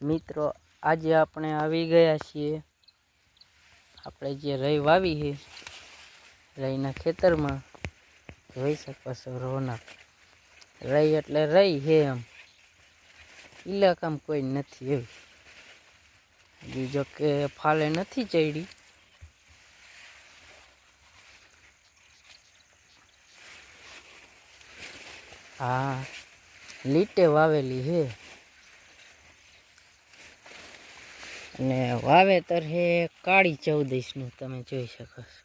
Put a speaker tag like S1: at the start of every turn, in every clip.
S1: મિત્રો આજે આપણે આવી ગયા છીએ આપણે જે રઈ વાવી છે રઈના ખેતરમાં જોઈ શકો છો રોનક રઈ એટલે રઈ છે એમ ઇલાકામાં કોઈ નથી એવી બીજો કે ફાલે નથી ચડી હા લીટે વાવેલી છે અને વાવેતર હે કાળી 14નું તમે જોઈ શકો છો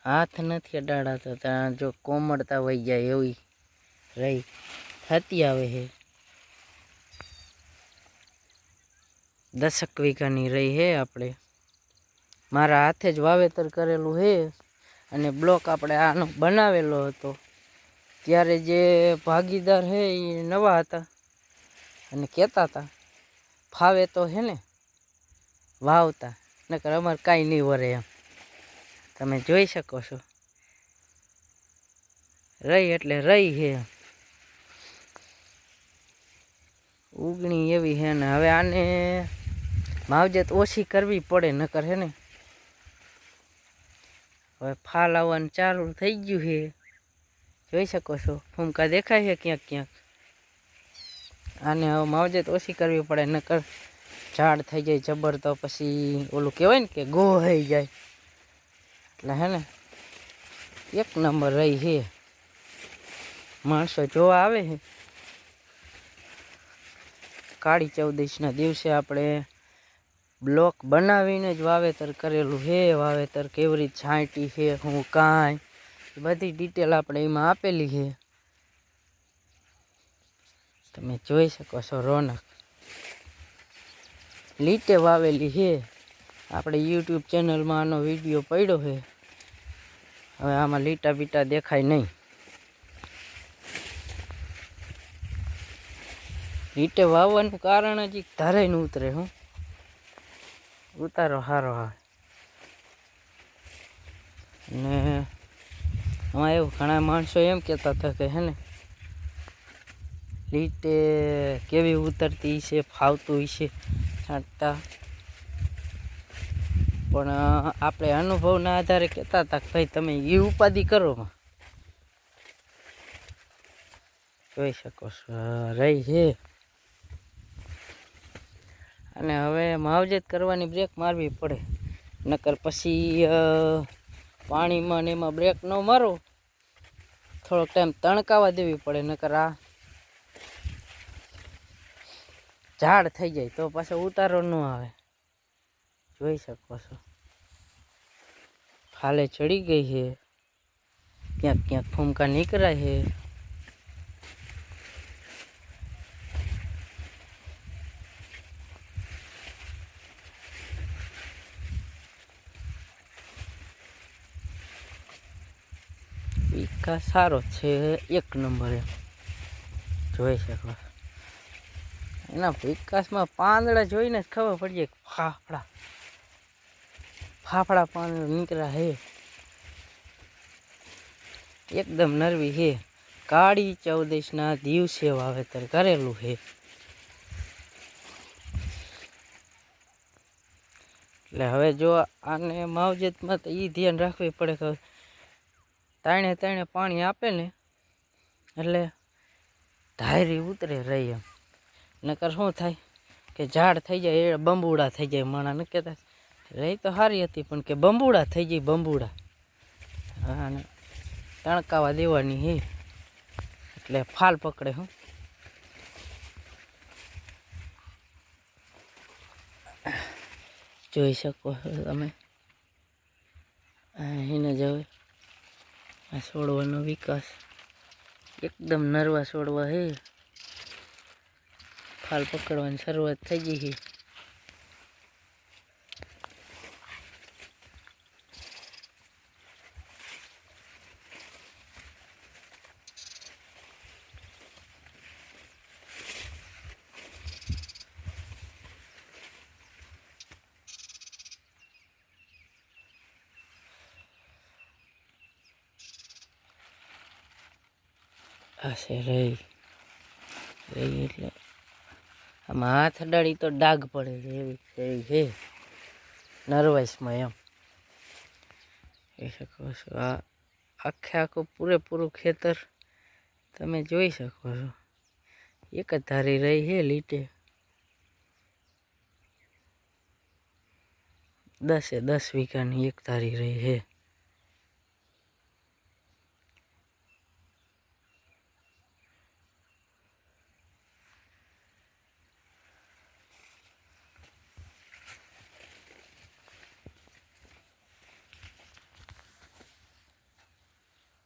S1: હાથ નથી અડાડાતો ત્યાં જો કોમળતા વહી જાય એવી રઈ થતી આવે છે 10 વીઘાની રઈ છે આપણે મારા હાથે જ વાવેતર કરેલું છે અને બ્લોક આપણે આનો બનાવેલો હતો ત્યારે જે ભાગીદાર છે એ નવા હતા અને કહેતા હતા ફાવે તો હે ને વાવતા નકર અમારે કાંઈ નહીં વરે એમ તમે જોઈ શકો છો રઈ એટલે રઈ છે ઉગણી એવી છે ને હવે આને માવજત ઓછી કરવી પડે નકર હે ને હવે ફાલ આવવાનું ચાલુ થઈ ગયું છે જોઈ શકો છો ફૂમકા દેખાય છે ક્યાંક ક્યાંક આને હવે માવજત ઓછી કરવી પડે નકર ઝાડ થઈ જાય જબર તો પછી ઓલું કહેવાય ને કે ગો થઈ જાય એટલે હે ને 1 નંબર રઈ છે માણસો જોવા આવે છે કાળી 14ના દિવસે આપણે બ્લોક બનાવીને જ વાવેતર કરેલું છે વાવેતર કેવી રીતે છાંટી છે હું કાંઈ બધી ડિટેલ આપણે એમાં આપેલી છે તમે જોઈ શકો છો રોનક લીટે વાવેલી છે આપણે YouTube ચેનલમાં આનો વિડીયો પડ્યો છે હવે આમાં લીટા બીટા દેખાય નહીં લીટે વાવવાનું કારણ હજી ધારે ન ઉતરે હું ઉતારો સારો આવે ને આમાં એવું ઘણા માણસો એમ કહેતા હતા કે હે ને લીટે કેવી ઉતરતી છે ફાવતું છે છાંટતા પણ આપણે અનુભવના આધારે કહેતા હતા કે ભાઈ તમે એ ઉપાધિ કરો જોઈ શકો છો રઈ છે અને હવે માવજત કરવાની બ્રેક મારવી પડે નકર પછી પાણીમાં ને એમાં બ્રેક ન મારો થોડોક ટાઈમ તણકાવા દેવી પડે નકર આ ઝાડ થઈ જાય તો પાછો ઉતારો ન આવે જોઈ શકો છો ફાલે ચડી ગઈ છે ક્યાંક ક્યાંક ફૂમકા નીકળાય છે વિકાસ સારો છે 1 નંબર એમ જોઈ શકો એના વિકાસમાં પાંદડા જોઈને જ ખબર પડી જાય ફાફડા ફાફડા પાંદડા નીકળ્યા હે એકદમ નરવી છે કાળી 14ના દિવસે વાવેતર કરેલું છે એટલે હવે જો આને માવજતમાં તો એ ધ્યાન રાખવી પડે કે તાણે પાણી આપે ને એટલે ધારી ઉતરે રહી એમ નકર શું થાય કે ઝાડ થઈ જાય એ બંબુડા થઈ જાય માણા ન કહેતા રહી તો સારી હતી પણ કે બંબુડા થઈ જાય બંબુડા હા ને તણકાવા દેવાની હે એટલે ફાલ પકડે હું જોઈ શકો છો તમે એને જ હવે આ છોડવાનો વિકાસ એકદમ નરવા છોડવા હે ફાલ પકડવાની શરૂઆત થઈ ગઈ છે આ છે રઈ એટલે આ હાથ અડાડી તો ડાઘ પડે છે એવી છે નર્વસમાં એમ કહી શકો છો. આ આખું પૂરેપૂરું ખેતર તમે જોઈ શકો છો. એક જ ધારી રહી છે લીટે 10 વીઘાની એક ધારી રહી છે.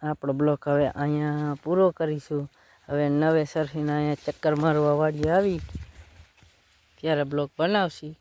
S1: આપણો બ્લોક હવે અહીંયા પૂરો કરીશું. હવે નવેસરથી અહીંયા ચક્કર મારવા વાળી આવી ત્યારે બ્લોક બનાવશી.